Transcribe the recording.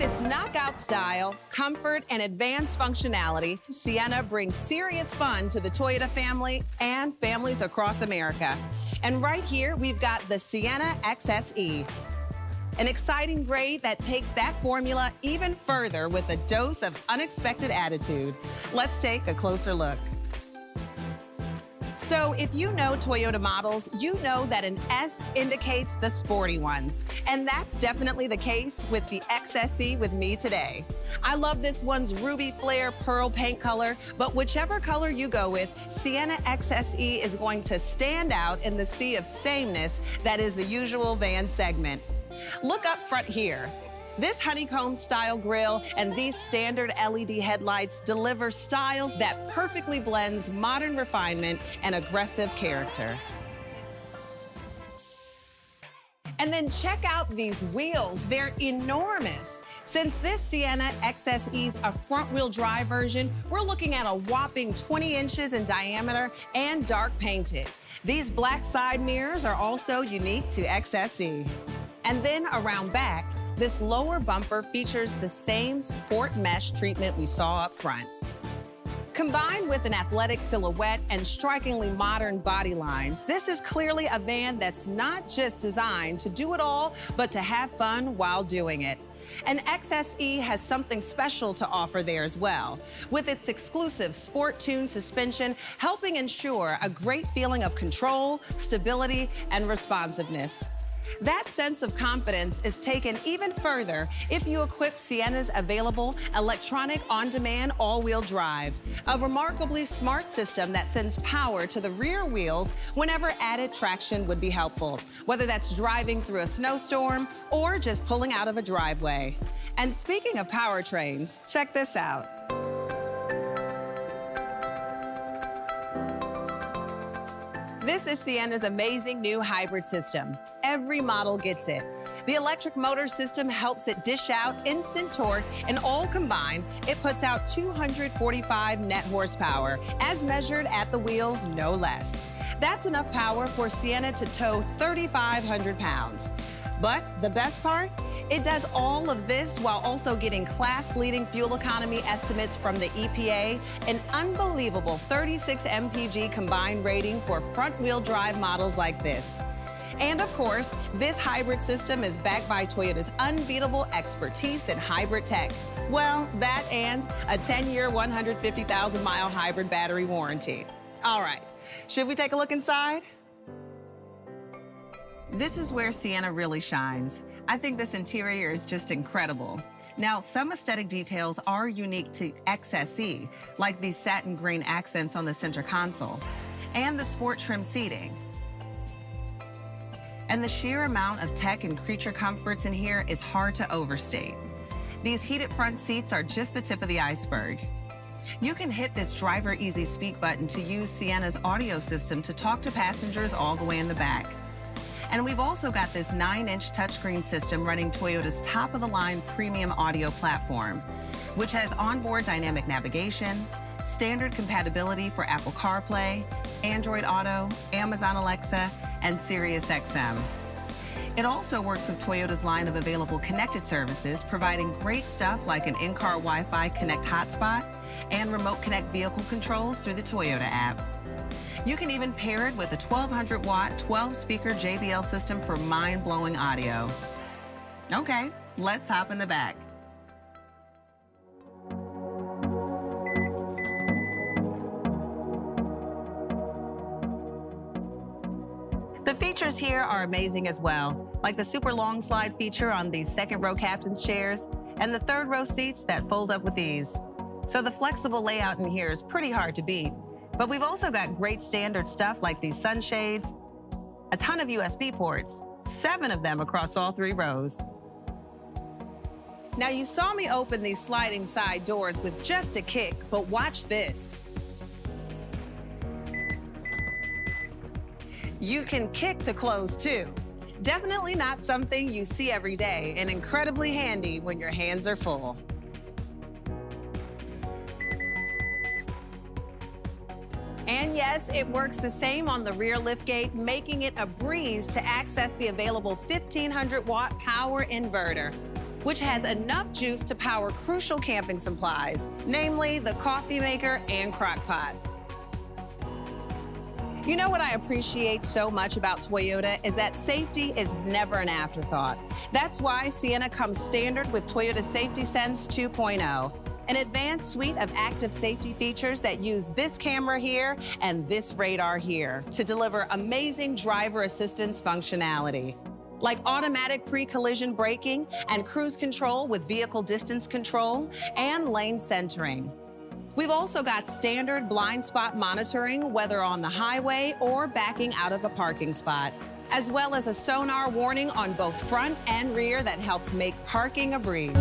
With its knockout style, comfort, and advanced functionality, Sienna brings serious fun to the Toyota family and families across America. And right here, we've got the Sienna XSE, an exciting grade that takes that formula even further with a dose of unexpected attitude. Let's take a closer look. So if you know Toyota models, you know that an S indicates the sporty ones. And that's definitely the case with the XSE with me today. I love this one's ruby flare pearl paint color, but whichever color you go with, Sienna XSE is going to stand out in the sea of sameness that is the usual van segment. Look up front here. This honeycomb-style grille and these standard LED headlights deliver styles that perfectly blends modern refinement and aggressive character. And then check out these wheels. They're enormous. Since this Sienna XSE's a front-wheel drive version, we're looking at a whopping 20 inches in diameter and dark painted. These black side mirrors are also unique to XSE. And then around back, this lower bumper features the same sport mesh treatment we saw up front. Combined with an athletic silhouette and strikingly modern body lines, this is clearly a van that's not just designed to do it all, but to have fun while doing it. And XSE has something special to offer there as well, with its exclusive sport-tuned suspension helping ensure a great feeling of control, stability, and responsiveness. That sense of confidence is taken even further if you equip Sienna's available electronic on-demand all-wheel drive, a remarkably smart system that sends power to the rear wheels whenever added traction would be helpful, whether that's driving through a snowstorm or just pulling out of a driveway. And speaking of powertrains, check this out. This is Sienna's amazing new hybrid system. Every model gets it. The electric motor system helps it dish out instant torque, and all combined, it puts out 245 net horsepower, as measured at the wheels, no less. That's enough power for Sienna to tow 3,500 pounds. But the best part? It does all of this while also getting class-leading fuel economy estimates from the EPA, an unbelievable 36 mpg combined rating for front-wheel drive models like this. And of course, this hybrid system is backed by Toyota's unbeatable expertise in hybrid tech. Well, that and a 10-year, 150,000-mile hybrid battery warranty. All right, should we take a look inside? This is where Sienna really shines. I think this interior is just incredible. Now, some aesthetic details are unique to XSE, like these satin green accents on the center console, and the sport trim seating. And the sheer amount of tech and creature comforts in here is hard to overstate. These heated front seats are just the tip of the iceberg. You can hit this driver easy speak button to use Sienna's audio system to talk to passengers all the way in the back. And we've also got this 9-inch touchscreen system running Toyota's top-of-the-line premium audio platform, which has onboard dynamic navigation, standard compatibility for Apple CarPlay, Android Auto, Amazon Alexa, and Sirius XM. It also works with Toyota's line of available connected services, providing great stuff like an in-car Wi-Fi Connect hotspot and remote connect vehicle controls through the Toyota app. You can even pair it with a 1,200-watt, 12-speaker JBL system for mind-blowing audio. Okay, let's hop in the back. The features here are amazing as well, like the super long slide feature on these second-row captain's chairs and the third-row seats that fold up with ease. So the flexible layout in here is pretty hard to beat. But we've also got great standard stuff like these sunshades, a ton of USB ports, 7 of them across all 3 rows. Now, you saw me open these sliding side doors with just a kick, but watch this. You can kick to close too. Definitely not something you see every day, and incredibly handy when your hands are full. And yes, it works the same on the rear liftgate, making it a breeze to access the available 1,500-watt power inverter. which has enough juice to power crucial camping supplies, namely the coffee maker and crock pot. You know what I appreciate so much about Toyota is that safety is never an afterthought. That's why Sienna comes standard with Toyota Safety Sense 2.0, an advanced suite of active safety features that use this camera here and this radar here to deliver amazing driver assistance functionality, like automatic pre-collision braking and cruise control with vehicle distance control and lane centering. We've also got standard blind spot monitoring, whether on the highway or backing out of a parking spot, as well as a sonar warning on both front and rear that helps make parking a breeze.